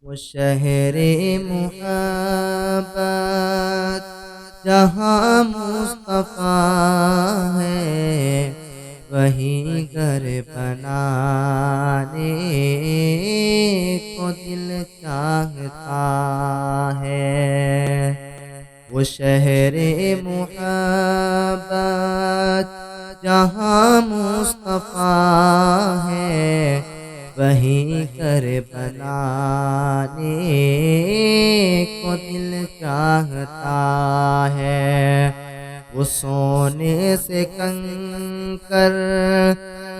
وہ شہر محبت جہاں مصطفیٰ ہے، وہیں گھر بنانے کو دل چاہتا ہے۔ وہ شہر محبت جہاں مصطفیٰ ہے، وہیں گھر بنانے کو دل چاہتا ہے۔ وہ سونے سے کنکر،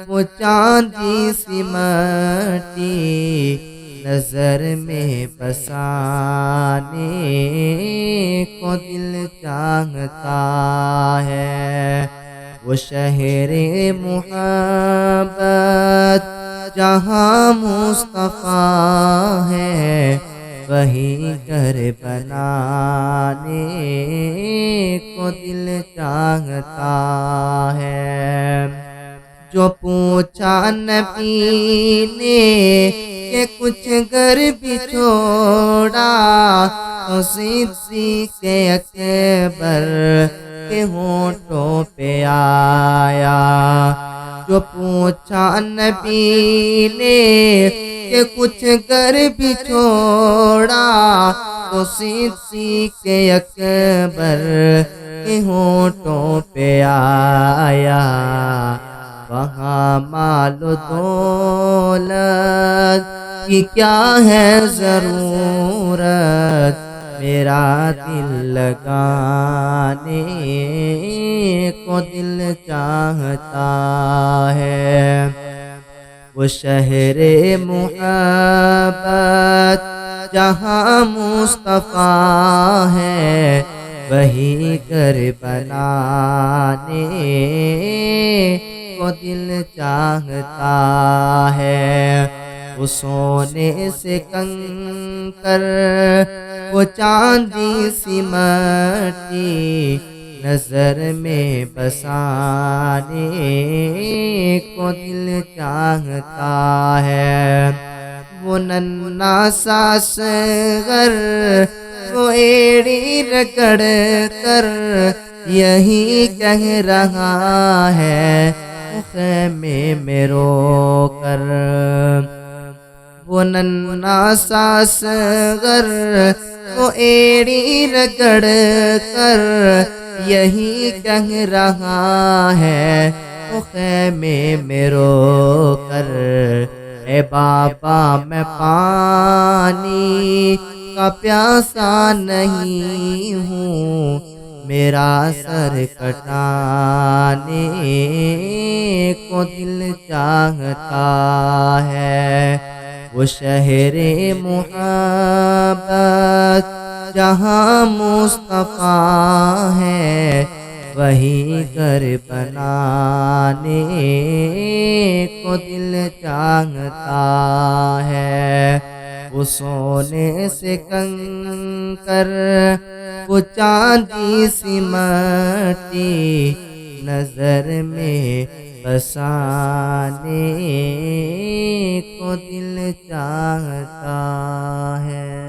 وہ چاندی سی مٹی، نظر میں بسانے کو دل چاہتا ہے۔ وہ شہر محبت جہاں مصطفیٰ ہے، وہیں گھر بنانے کو دل چاہتا ہے۔ جو پوچھا نبی نے کہ کچھ گھر بھی چھوڑا، تو صدیق اکبر کے ہونٹوں پہ آیا۔ جو پوچھا نبی نے کہ کچھ گھر بھی چھوڑا، تو صدیق اکبر کے ہونٹوں پہ آیا۔ وہاں مال و دولت کی کیا ہے ضرورت، میرا دل لگانے کو دل چاہتا ہے۔ وہ شہر محبت جہاں مصطفیٰ ہے، وہیں گھر بنانے کو دل چاہتا ہے۔ وہ سونے سے کنکر، وہ چاندی سی مٹی، نظر میں بسانے کو دل چاہتا ہے۔ وہ ننھا سا اصغر، وہ ایڑی رگڑ کر یہی کہہ رہا ہے خیمے میں رو کر۔ وہ ننھا سا اصغر، وہ ایڑی رگڑ کر یہی کہہ رہا ہے خیمے میں رو کر، اے بابا میں پانی کا پیاسا نہیں ہوں، میرا سر کٹانے کو دل چاہتا ہے۔ وہ شہر محبت جہاں مصطفیٰ ہے، وہیں گھر بنانے کو دل چاہتا ہے۔ وہ سونے سے کنکر، وہ چاندی سی مٹی، نظر میں بسانے کو دل چاہتا ہے۔